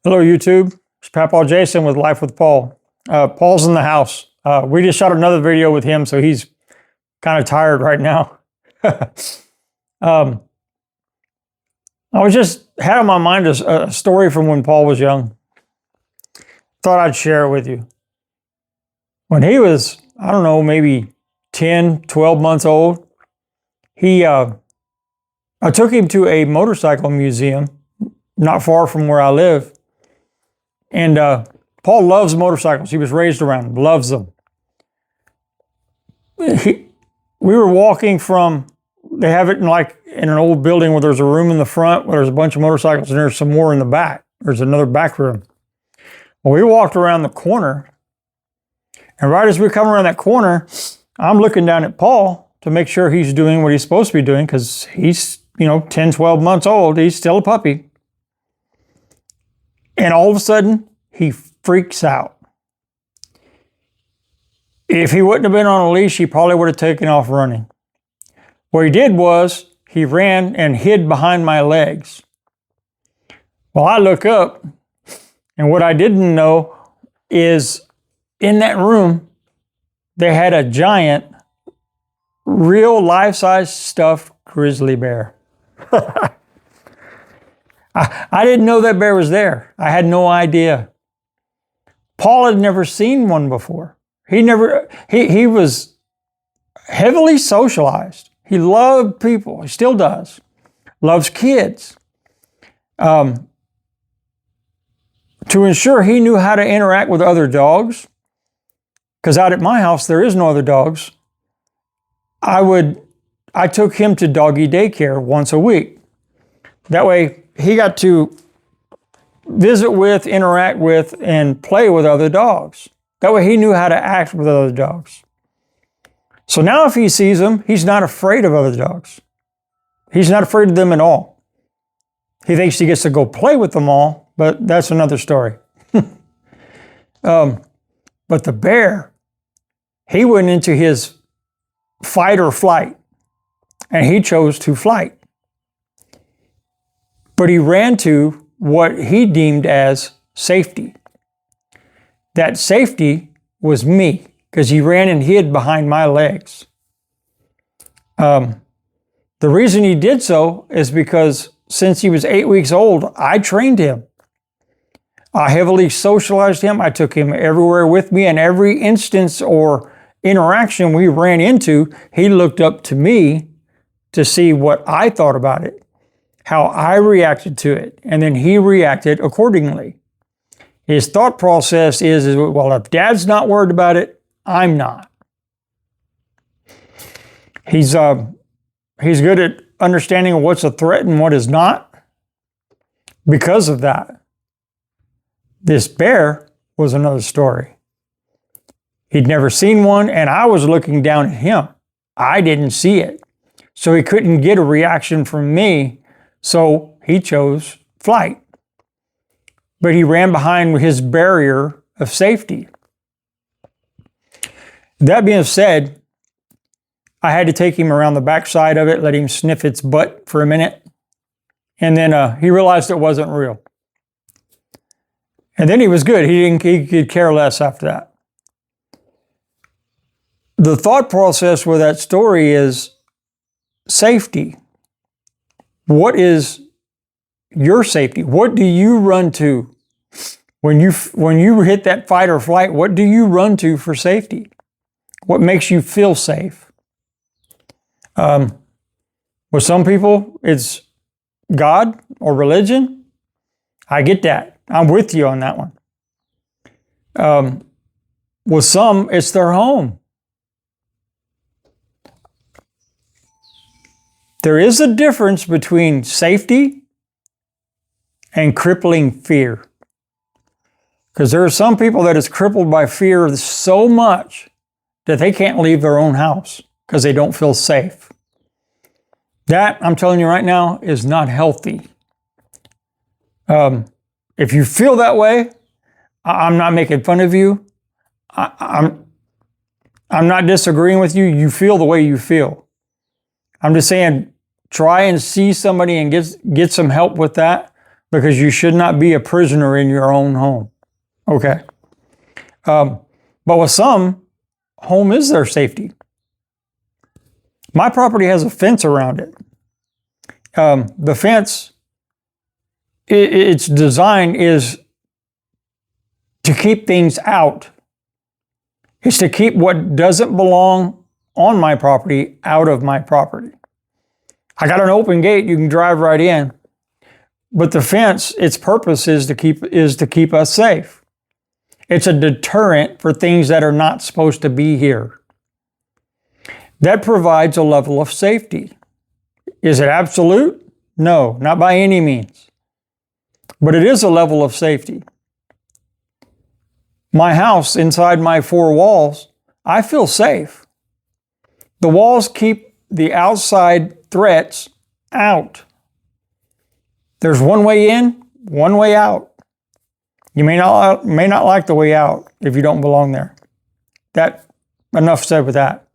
Hello, YouTube. It's Papaw Jason with Life with Paul. Paul's in the house. We just shot another video with him, so he's kind of tired right now. I was just had on my mind a story from when Paul was young. Thought I'd share it with you. When he was, I don't know, maybe 10, 12 months old, I took him to a motorcycle museum not far from where I live. And Paul loves motorcycles. He was raised around them, loves them. We were walking from, they have it in an old building where there's a room in the front where there's a bunch of motorcycles and there's some more in the back. There's another back room. Well, we walked around the corner, and right as we come around that corner, I'm looking down at Paul to make sure he's doing what he's supposed to be doing, because he's, 10, 12 months old. He's still a puppy. And all of a sudden, he freaks out. If he wouldn't have been on a leash, he probably would have taken off running. What he did was, he ran and hid behind my legs. Well, I look up, and what I didn't know is in that room, they had a giant, real life-size stuffed grizzly bear. I didn't know that bear was there. I had no idea. Paul had never seen one before. He was heavily socialized. He loved people. He still does. Loves kids. To ensure he knew how to interact with other dogs, because out at my house, there is no other dogs, I took him to doggy daycare once a week. That way, he got to visit with, interact with, and play with other dogs. That way he knew how to act with other dogs. So now if he sees them, he's not afraid of other dogs. He's not afraid of them at all. He thinks he gets to go play with them all, but that's another story. But the bear, he went into his fight or flight, and he chose to flight. But he ran to what he deemed as safety. That safety was me, because he ran and hid behind my legs. The reason he did so is because since he was 8 weeks old, I trained him. I heavily socialized him. I took him everywhere with me, and every instance or interaction we ran into, he looked up to me to see what I thought about it, how I reacted to it, and then he reacted accordingly. His thought process is, well, if Dad's not worried about it, I'm not. He's good at understanding what's a threat and what is not. Because of that, this bear was another story. He'd never seen one, and I was looking down at him. I didn't see it. So he couldn't get a reaction from me, so he chose flight. But he ran behind his barrier of safety. That being said, I had to take him around the backside of it, let him sniff its butt for a minute, and then he realized it wasn't real. And then he was good. He could care less after that. The thought process with that story is safety. What is your safety? What do you run to? When you hit that fight or flight, what do you run to for safety? What makes you feel safe? With some people, it's God or religion. I get that. I'm with you on that one. With some, it's their home. There is a difference between safety and crippling fear. Because there are some people that is crippled by fear so much that they can't leave their own house because they don't feel safe. That, I'm telling you right now, is not healthy. If you feel that way, I'm not making fun of you. I'm not disagreeing with you. You feel the way you feel. I'm just saying, try and see somebody and get some help with that. because you should not be a prisoner in your own home. Okay. But with some, home is their safety. My property has a fence around it. The fence, its design is to keep things out. It's to keep what doesn't belong on my property out of my property. I got an open gate, you can drive right in. But the fence, its purpose is to keep us safe. It's a deterrent for things that are not supposed to be here. That provides a level of safety. Is it absolute? No, not by any means. But it is a level of safety. My house, inside my four walls, I feel safe. The walls keep the outside threats out. There's one way in, one way out. You may not like the way out if you don't belong there. Enough said with that.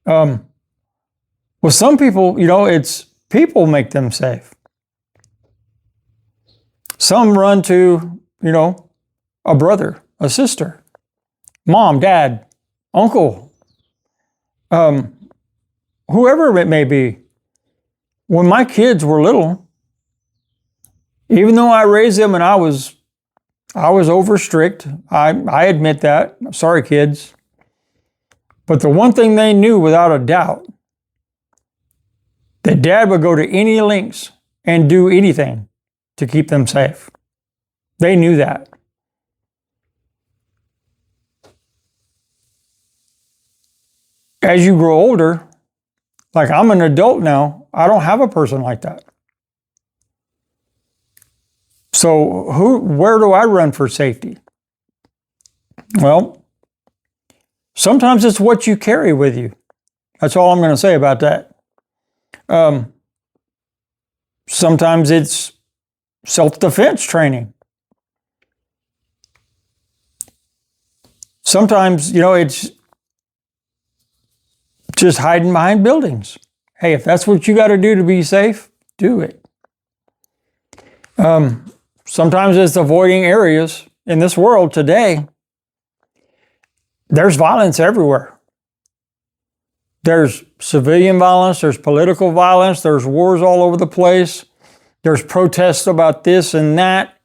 With some people, it's people make them safe. Some run to, a brother, a sister, mom, dad, uncle, whoever it may be. When my kids were little, even though I raised them and I was over strict, I admit that. Sorry, kids. But the one thing they knew without a doubt, that dad would go to any lengths and do anything to keep them safe. They knew that. As you grow older, like I'm an adult now, I don't have a person like that. So where do I run for safety? Well, sometimes it's what you carry with you. That's all I'm going to say about that. Sometimes it's self-defense training. Sometimes, it's just hiding behind buildings. Hey, if that's what you got to do to be safe, do it. Sometimes it's avoiding areas. In this world today, there's violence everywhere. There's civilian violence, there's political violence, there's wars all over the place. There's protests about this and that,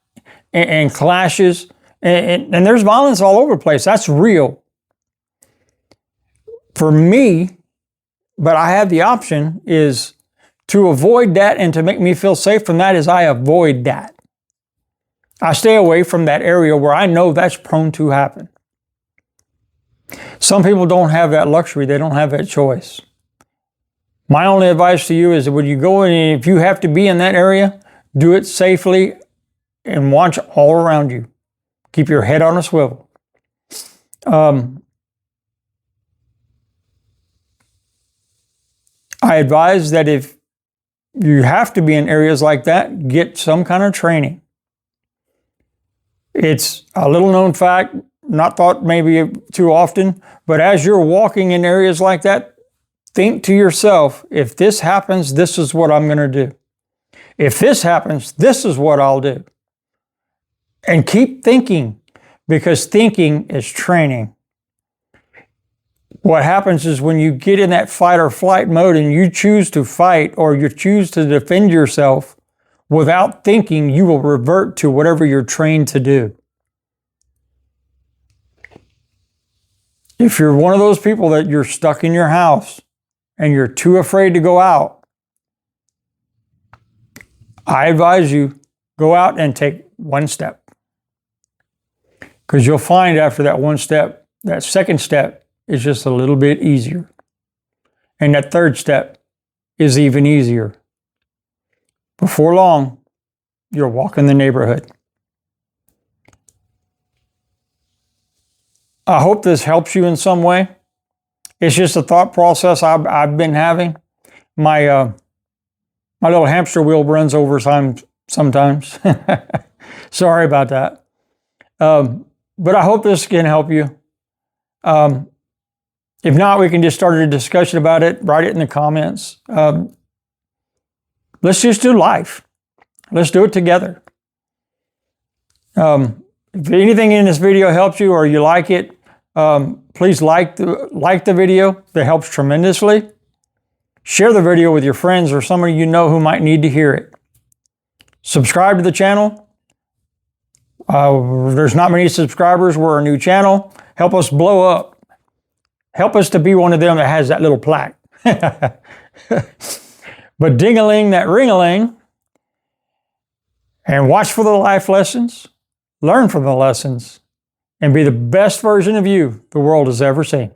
and clashes, and there's violence all over the place. That's real. For me, but I have the option, is to avoid that and to make me feel safe from that, is I avoid that. I stay away from that area where I know that's prone to happen. Some people don't have that luxury. They don't have that choice. My only advice to you is that when you go in, if you have to be in that area, do it safely and watch all around you. Keep your head on a swivel. I advise that if you have to be in areas like that, get some kind of training. It's a little known fact, not thought maybe too often, but as you're walking in areas like that, think to yourself, if this happens, this is what I'm going to do. If this happens, this is what I'll do. And keep thinking, because thinking is training. What happens is when you get in that fight or flight mode and you choose to fight or you choose to defend yourself, without thinking, you will revert to whatever you're trained to do. If you're one of those people that you're stuck in your house and you're too afraid to go out, I advise you, go out and take one step. Because you'll find after that one step, that second step is just a little bit easier. And that third step is even easier. Before long, you're walking the neighborhood. I hope this helps you in some way. It's just a thought process I've been having. My little hamster wheel runs over sometimes. Sorry about that. But I hope this can help you. If not, we can just start a discussion about it. Write it in the comments. Let's just do life. Let's do it together. If anything in this video helps you or you like it, please like the video. That helps tremendously. Share the video with your friends or somebody you know who might need to hear it. Subscribe to the channel. There's not many subscribers. We're a new channel. Help us blow up. Help us to be one of them that has that little plaque. But ding-a-ling, that ring-a-ling, and watch for the life lessons, learn from the lessons, and be the best version of you the world has ever seen.